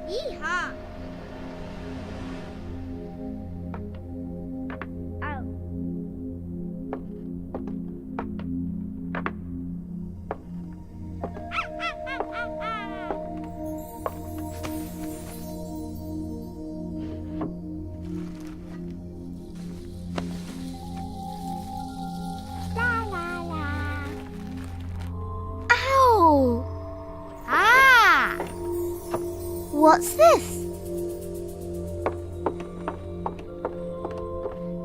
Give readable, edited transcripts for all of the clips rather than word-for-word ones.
Yeehaw! Ow. La la la. Ow! Ah! What's this?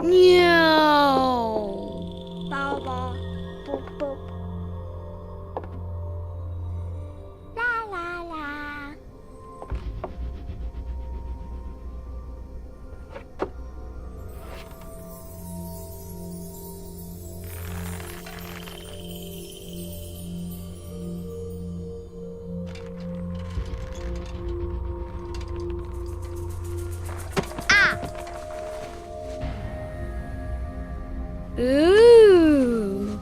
No. Bow bow. Boop boop. La la la. Ooh.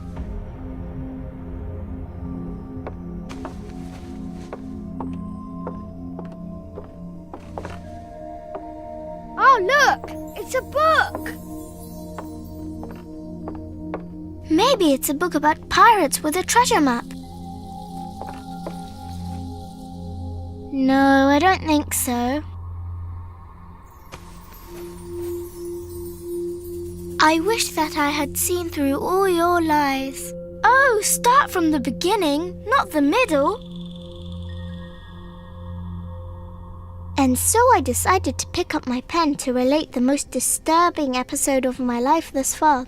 Oh, look! It's a book! Maybe it's a book about pirates with a treasure map. No, I don't think so. I wish that I had seen through all your lies. Oh, start from the beginning, not the middle. And so I decided to pick up my pen to relate the most disturbing episode of my life thus far.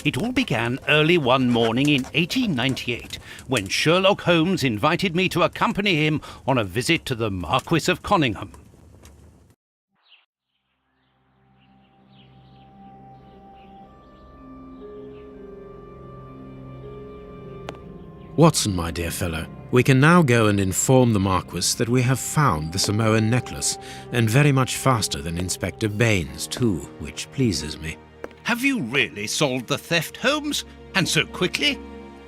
It all began early one morning in 1898, when Sherlock Holmes invited me to accompany him on a visit to the Marquis of Conyngham. Watson, my dear fellow, we can now go and inform the Marquis that we have found the Samoan necklace, and very much faster than Inspector Baines, too, which pleases me. Have you really solved the theft, Holmes? And so quickly?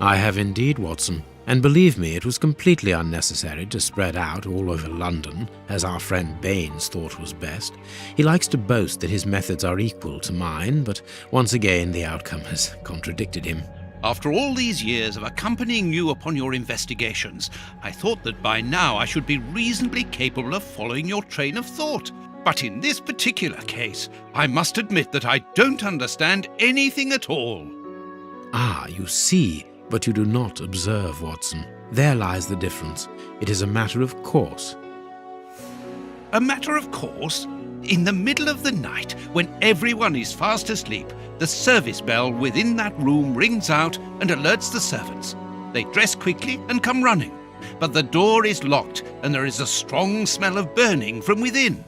I have indeed, Watson, and believe me, it was completely unnecessary to spread out all over London, as our friend Baines thought was best. He likes to boast that his methods are equal to mine, but once again the outcome has contradicted him. After all these years of accompanying you upon your investigations, I thought that by now I should be reasonably capable of following your train of thought. But in this particular case, I must admit that I don't understand anything at all. Ah, you see, but you do not observe, Watson. There lies the difference. It is a matter of course. A matter of course? In the middle of the night, when everyone is fast asleep, the service bell within that room rings out and alerts the servants. They dress quickly and come running, but the door is locked and there is a strong smell of burning from within.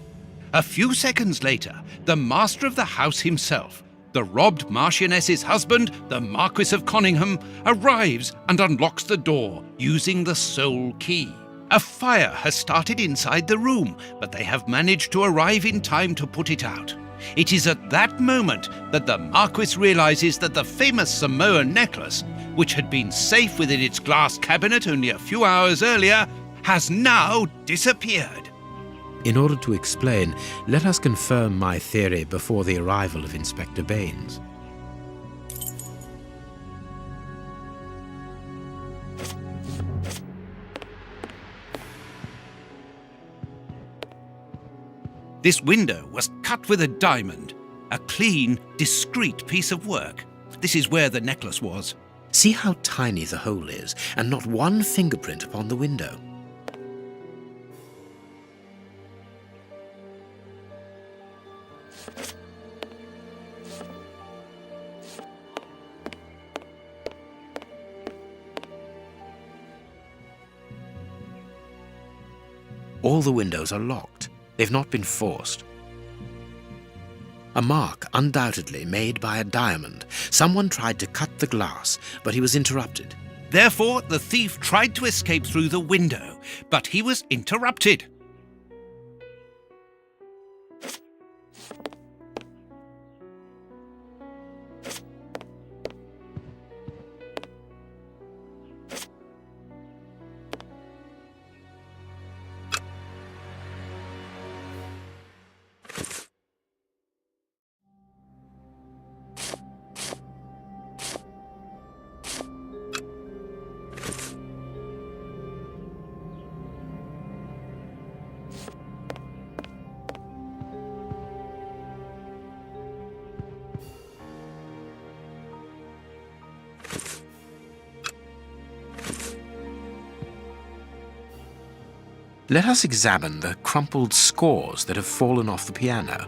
A few seconds later, the master of the house himself, the robbed Marchioness's husband, the Marquis of Conyngham, arrives and unlocks the door using the sole key. A fire has started inside the room, but they have managed to arrive in time to put it out. It is at that moment that the Marquis realizes that the famous Samoan necklace, which had been safe within its glass cabinet only a few hours earlier, has now disappeared. In order to explain, let us confirm my theory before the arrival of Inspector Baines. This window was cut with a diamond, a clean, discreet piece of work. This is where the necklace was. See how tiny the hole is, and not one fingerprint upon the window. All the windows are locked. They've not been forced. A mark, undoubtedly made by a diamond. Someone tried to cut the glass, but he was interrupted. Therefore, the thief tried to escape through the window, but he was interrupted. Let us examine the crumpled scores that have fallen off the piano.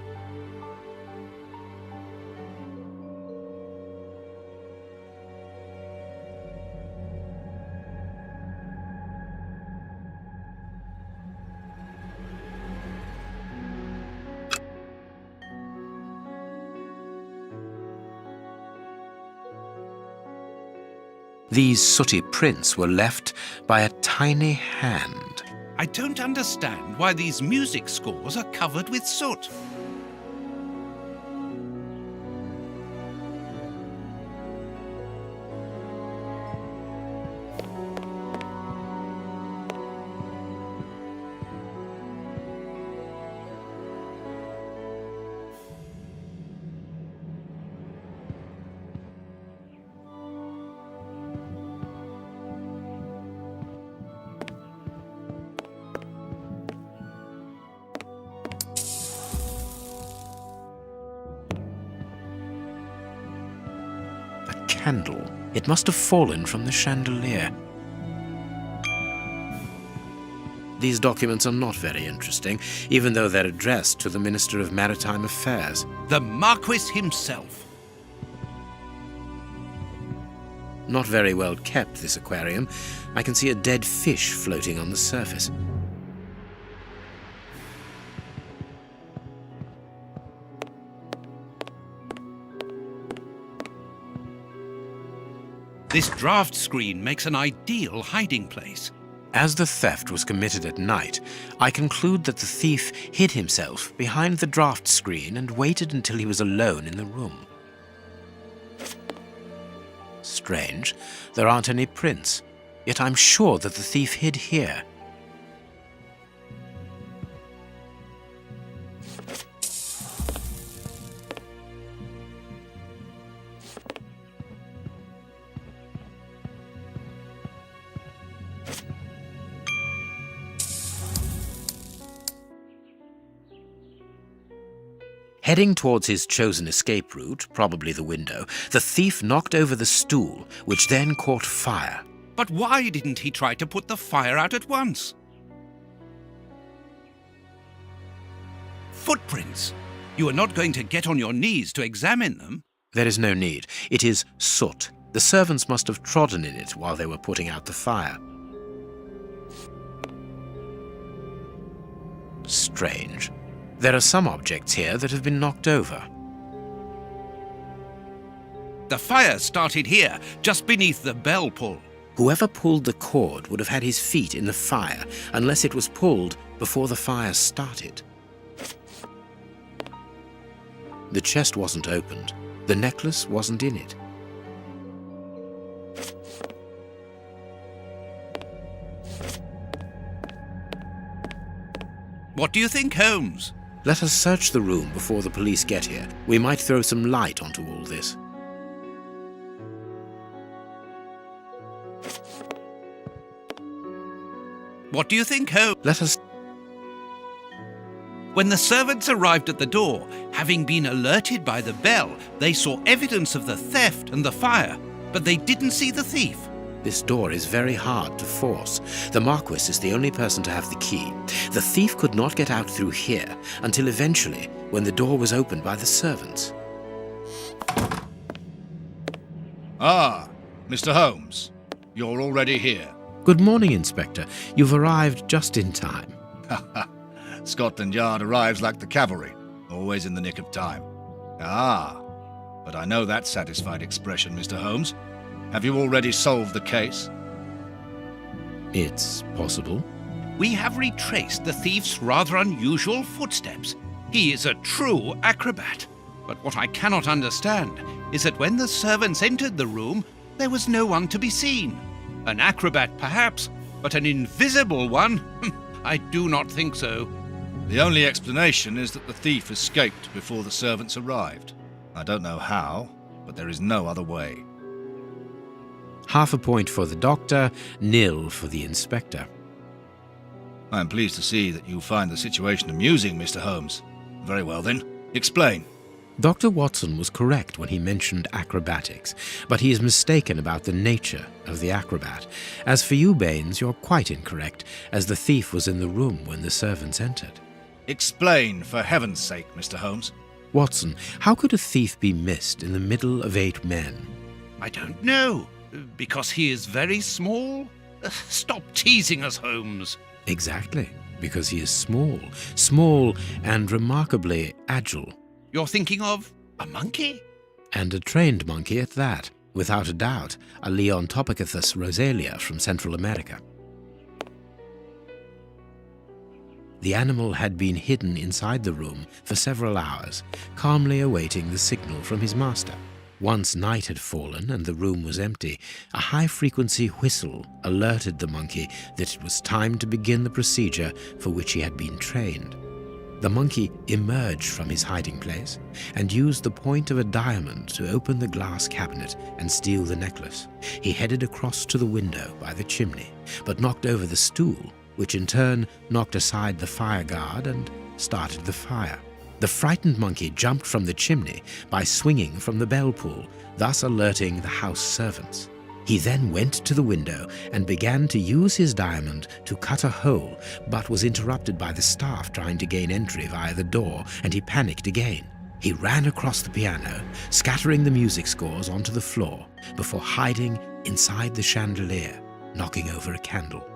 These sooty prints were left by a tiny hand. I don't understand why these music scores are covered with soot. Candle. It must have fallen from the chandelier. These documents are not very interesting, even though they're addressed to the Minister of Maritime Affairs. The Marquis himself. Not very well kept, this aquarium. I can see a dead fish floating on the surface. This draft screen makes an ideal hiding place. As the theft was committed at night, I conclude that the thief hid himself behind the draft screen and waited until he was alone in the room. Strange, there aren't any prints, yet I'm sure that the thief hid here. Heading towards his chosen escape route, probably the window, the thief knocked over the stool, which then caught fire. But why didn't he try to put the fire out at once? Footprints. You are not going to get on your knees to examine them. There is no need. It is soot. The servants must have trodden in it while they were putting out the fire. Strange. There are some objects here that have been knocked over. The fire started here, just beneath the bell pull. Whoever pulled the cord would have had his feet in the fire, unless it was pulled before the fire started. The chest wasn't opened. The necklace wasn't in it. What do you think, Holmes? Let us search the room before the police get here. We might throw some light onto all this. What do you think, Holmes? Let us... When the servants arrived at the door, having been alerted by the bell, they saw evidence of the theft and the fire, but they didn't see the thief. This door is very hard to force. The Marquis is the only person to have the key. The thief could not get out through here until eventually, when the door was opened by the servants. Ah, Mr. Holmes. You're already here. Good morning, Inspector. You've arrived just in time. Scotland Yard arrives like the cavalry, always in the nick of time. Ah, but I know that satisfied expression, Mr. Holmes. Have you already solved the case? It's possible. We have retraced the thief's rather unusual footsteps. He is a true acrobat. But what I cannot understand is that when the servants entered the room, there was no one to be seen. An acrobat, perhaps, but an invisible one? I do not think so. The only explanation is that the thief escaped before the servants arrived. I don't know how, but there is no other way. Half a point for the doctor, nil for the inspector. I am pleased to see that you find the situation amusing, Mr. Holmes. Very well then, explain. Dr. Watson was correct when he mentioned acrobatics, but he is mistaken about the nature of the acrobat. As for you, Baines, you're quite incorrect, as the thief was in the room when the servants entered. Explain, for heaven's sake, Mr. Holmes. Watson, how could a thief be missed in the middle of 8 men? I don't know. Because he is very small? Stop teasing us, Holmes. Exactly, because he is small and remarkably agile. You're thinking of a monkey? And a trained monkey at that, without a doubt, a Leontopithecus rosalia from Central America. The animal had been hidden inside the room for several hours, calmly awaiting the signal from his master. Once night had fallen and the room was empty, a high-frequency whistle alerted the monkey that it was time to begin the procedure for which he had been trained. The monkey emerged from his hiding place and used the point of a diamond to open the glass cabinet and steal the necklace. He headed across to the window by the chimney, but knocked over the stool, which in turn knocked aside the fire guard and started the fire. The frightened monkey jumped from the chimney by swinging from the bell pull, thus alerting the house servants. He then went to the window and began to use his diamond to cut a hole, but was interrupted by the staff trying to gain entry via the door, and he panicked again. He ran across the piano, scattering the music scores onto the floor, before hiding inside the chandelier, knocking over a candle.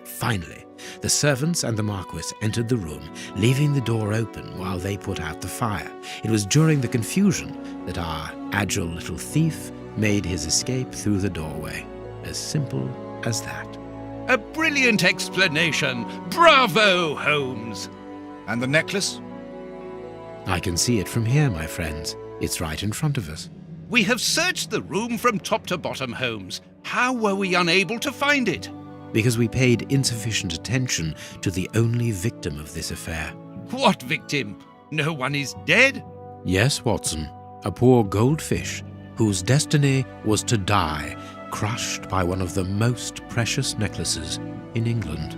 Finally, the servants and the Marquis entered the room, leaving the door open while they put out the fire. It was during the confusion that our agile little thief made his escape through the doorway. As simple as that. A brilliant explanation. Bravo, Holmes. And the necklace? I can see it from here, my friends. It's right in front of us. We have searched the room from top to bottom, Holmes. How were we unable to find it? Because we paid insufficient attention to the only victim of this affair. What victim? No one is dead? Yes, Watson, a poor goldfish whose destiny was to die, crushed by one of the most precious necklaces in England.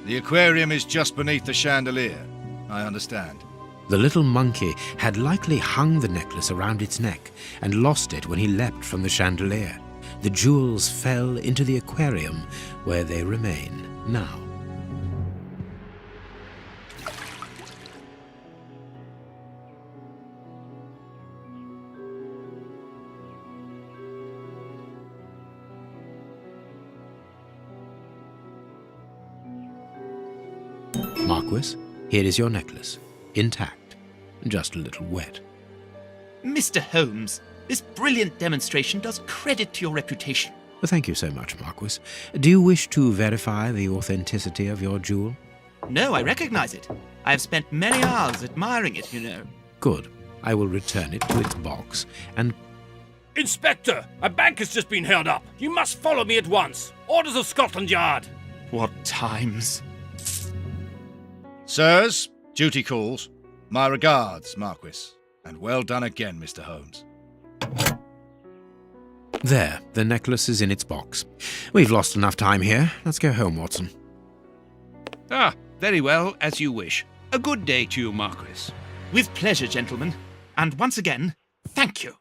The aquarium is just beneath the chandelier. I understand. The little monkey had likely hung the necklace around its neck and lost it when he leapt from the chandelier. The jewels fell into the aquarium, where they remain now. Marquis, here is your necklace, intact, just a little wet. Mr. Holmes, this brilliant demonstration does credit to your reputation. Thank you so much, Marquis. Do you wish to verify the authenticity of your jewel? No, I recognize it. I have spent many hours admiring it, you know. Good. I will return it to its box and... Inspector, a bank has just been held up. You must follow me at once. Orders of Scotland Yard. What times? Sirs, duty calls. My regards, Marquis. And well done again, Mr. Holmes. There, the necklace is in its box. We've lost enough time here. Let's go home, Watson. Ah, very well, as you wish. A good day to you, Marquis. With pleasure, gentlemen. And once again, thank you.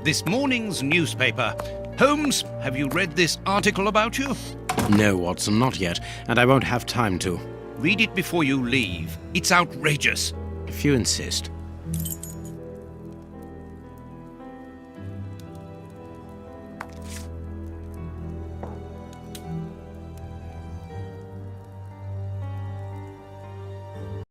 This morning's newspaper. Holmes, have you read this article about you? No, Watson, not yet, and I won't have time to. Read it before you leave. It's outrageous. If you insist.